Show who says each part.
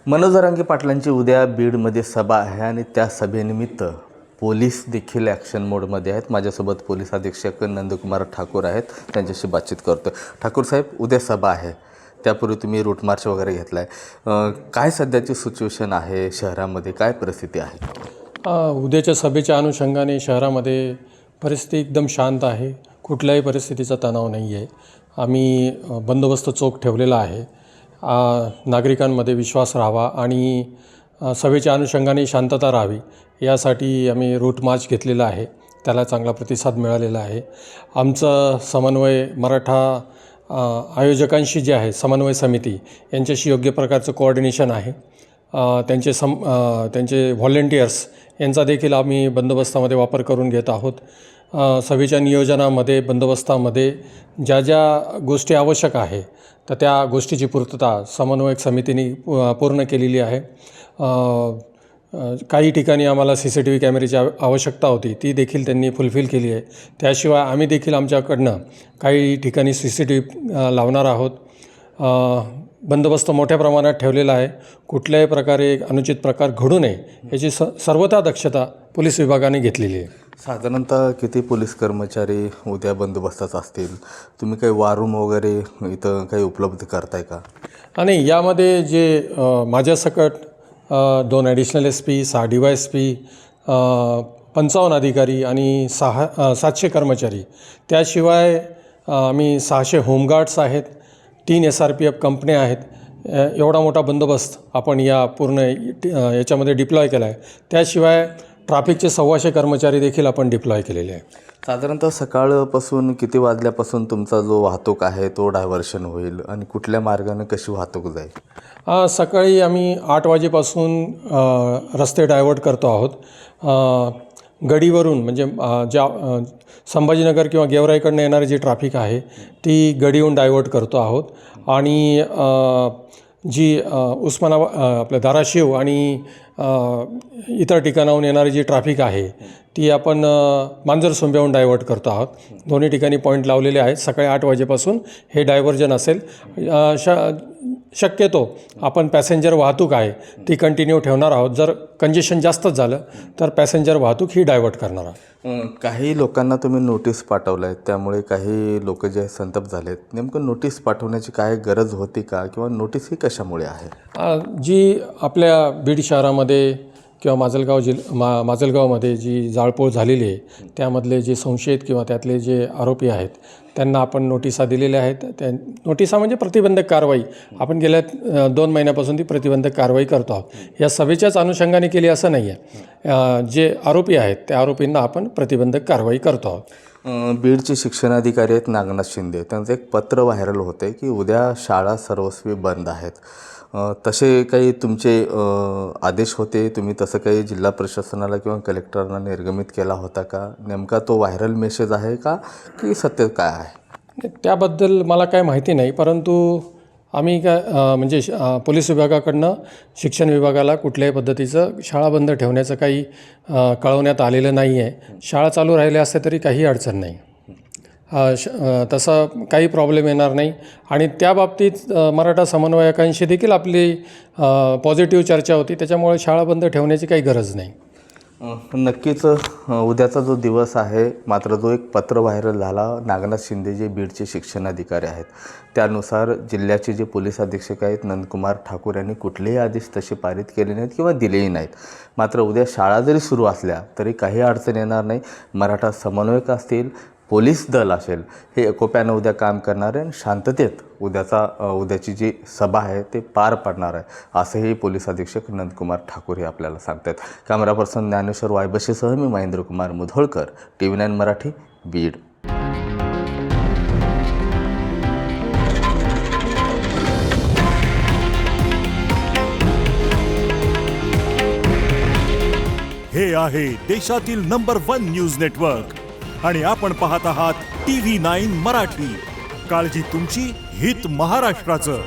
Speaker 1: मनोज जरांगे पाटलांची उद्या बीडमध्ये सभा आहे आणि त्या सभेनिमित्त पोलीस देखील ॲक्शन मोडमध्ये आहेत. माझ्यासोबत पोलीस अधीक्षक नंदकुमार ठाकूर आहेत, त्यांच्याशी बातचीत करतो. ठाकूर साहेब, उद्या सभा आहे, त्यापूर्वी तुम्ही रूट मार्च वगैरे घेतला आहे. काय सध्याची सिच्युएशन आहे शहरामध्ये, काय परिस्थिती आहे?
Speaker 2: उद्याच्या सभेच्या अनुषंगाने शहरामध्ये परिस्थिती एकदम शांत आहे. कुठल्याही परिस्थितीचा तणाव नाही आहे. आम्ही बंदोबस्त चोख ठेवलेला आहे. नागरिकांमध्ये विश्वास राहावा आणि सभेच्या अनुषंगाने शांतता राहावी यासाठी आम्ही रूट मार्च घेतलेला आहे. त्याला चांगला प्रतिसाद मिळालेला आहे. आमचं समन्वय मराठा आयोजकांशी जे आहे, समन्वय समिती यांच्याशी योग्य प्रकारचं कोऑर्डिनेशन आहे. त्यांचे व्हॉलेंटियर्स यांचा देखील आम्ही बंदोबस्तामध्ये वापर करून घेत आहोत. सभेच्या नियोजनामध्ये, बंदोबस्तामध्ये ज्या ज्या गोष्टी आवश्यक आहे तर त्या गोष्टीची पूर्तता समन्वयक समितीने पूर्ण केलेली आहे. काही ठिकाणी आम्हाला CCTV कॅमेऱ्याची आवश्यकता होती, ती देखील त्यांनी फुलफिल केली आहे. त्याशिवाय आम्ही देखील आमच्याकडनं काही ठिकाणी CCTV लावणार आहोत. बंदोबस्त मोठ्या प्रमाणात ठेवलेला आहे. कुठल्याही प्रकारे अनुचित प्रकार घडू नये याची सर्वथा दक्षता पोलीस विभागाने घेतलेली आहे.
Speaker 1: साधारणतः किती पोलीस कर्मचारी उद्या बंदोबस्तात असतील? तुम्ही काही वारूम वगैरे इथं काही उपलब्ध करताय का?
Speaker 2: आणि यामध्ये जे माझ्यासकट 2 ॲडिशनल SP, 6 DYSP, 55 अधिकारी आणि 700 कर्मचारी, त्याशिवाय आम्ही 600 होमगार्ड्स आहेत, 3 SRPF कंपन्या आहेत. एवढा मोठा बंदोबस्त आपण या पूर्ण याच्यामध्ये डिप्लॉय केला आहे. त्याशिवाय ट्रॅफिकचे 125 कर्मचारी देखील आपण डिप्लॉय केलेले आहे.
Speaker 1: साधारणतः सकाळपासून किती वाजल्यापासून तुमचा जो वाहतूक आहे तो डायव्हर्शन होईल आणि कुठल्या मार्गाने कशी वाहतूक जाईल?
Speaker 2: सकाळी आम्ही 8 वाजेपासून रस्ते डायव्हर्ट करतो आहोत. गडीवरून म्हणजे ज्या संभाजीनगर किंवा गेवराईकडनं येणारी जी ट्रॅफिक आहे ती गडीहून डायव्हर्ट करतो आहोत आणि जी आपल्या धाराशिव आणि इतर ठिकाणाहून येणारी जी ट्रॅफिक आहे ती आपण मांजरसुंब्याहून डायव्हर्ट करतो आहोत. दोन्ही ठिकाणी पॉईंट लावलेले आहेत. सकाळी 8 वाजेपासून हे डायव्हर्जन असेल. शक्यतो आपण पॅसेंजर वाहतूक आहे ती कंटिन्यू ठेवणार आहोत. जर कंजेशन जास्तच झालं तर पॅसेंजर वाहतूक ही डायव्हर्ट करणार आहोत.
Speaker 1: काही लोकांना तुम्ही नोटीस पाठवलं आहे, त्यामुळे काही लोक जे संतप्त झालेत. नेमकं नोटीस पाठवण्याची काय गरज होती का, किंवा नोटीस ही कशामुळे आहे?
Speaker 2: जी आपल्या बीड शहरामध्ये किंवा माजलगावमध्ये जी जाळपोळ झालेली आहे त्यामधले जे संशयित किंवा त्यातले जे आरोपी आहेत त्यांना आपण नोटिसा दिलेल्या आहेत. त्या नोटिसा म्हणजे प्रतिबंधक कारवाई आपण गेल्या 2 महिन्यापासून ती प्रतिबंधक कारवाई करतो आहोत. या सभेच्याच अनुषंगाने केली असं नाही आहे. जे आरोपी आहेत त्या आरोपींना आपण प्रतिबंधक कारवाई करतो आहोत.
Speaker 1: बीडचे शिक्षणाधिकारी आहेत नागनाथ शिंदे, त्यांचं एक पत्र व्हायरल होते की उद्या शाळा सर्वस्वी बंद आहेत. तसे काही तुमचे आदेश होते? तुम्ही तसं काही जिल्हा प्रशासनाला किंवा कलेक्टरांना निर्गमित केला होता का? नेमका तो व्हायरल मेसेज आहे का, की सत्य काय आहे?
Speaker 2: त्याबद्दल मला काय माहिती नाही, परंतु आम्ही म्हणजे पोलीस विभागाकडनं शिक्षण विभागाला कुठल्याही पद्धतीचं शाळा बंद ठेवण्याचं काही कळवण्यात आलेलं नाही आहे. शाळा चालू राहिल्या असत्या तरी काही अडचण नाही. तसा काही प्रॉब्लेम येणार नाही आणि त्या बाबतीत मराठा समन्वयकांशी देखील आपली पॉझिटिव्ह चर्चा होती. त्याच्यामुळे शाळा बंद ठेवण्याची काही गरज नाही.
Speaker 1: नक्कीच उद्याचा जो दिवस आहे, मात्र जो एक पत्र व्हायरल झाला, नागनाथ शिंदे जे बीडचे शिक्षणाधिकारी आहेत त्यानुसार जिल्ह्याचे जे पोलीस अधीक्षक आहेत नंदकुमार ठाकूर यांनी कुठलेही आदेश तसे पारित केले नाहीत किंवा दिलेही नाहीत. मात्र उद्या शाळा जरी सुरू असल्या तरी काही अडचण येणार नाही. मराठा समन्वयक असतील, पोलीस दल असेल, हे एकोप्यानं उद्या काम करणार आहे आणि शांततेत उद्याची जी सभा आहे ते पार पडणार आहे, असंही पोलीस अधीक्षक नंदकुमार ठाकूर हे आपल्याला सांगतात. कॅमेरा पर्सन ज्ञानेश्वर वायबशीसह मी महेंद्रकुमार मुधोळकर, TV9 मराठी, बीड.
Speaker 3: हे आहे देशातील नंबर 1 न्यूज नेटवर्क आणि आपण पाहत आहात TV9 मराठी. काळजी तुमची, हित महाराष्ट्राचं.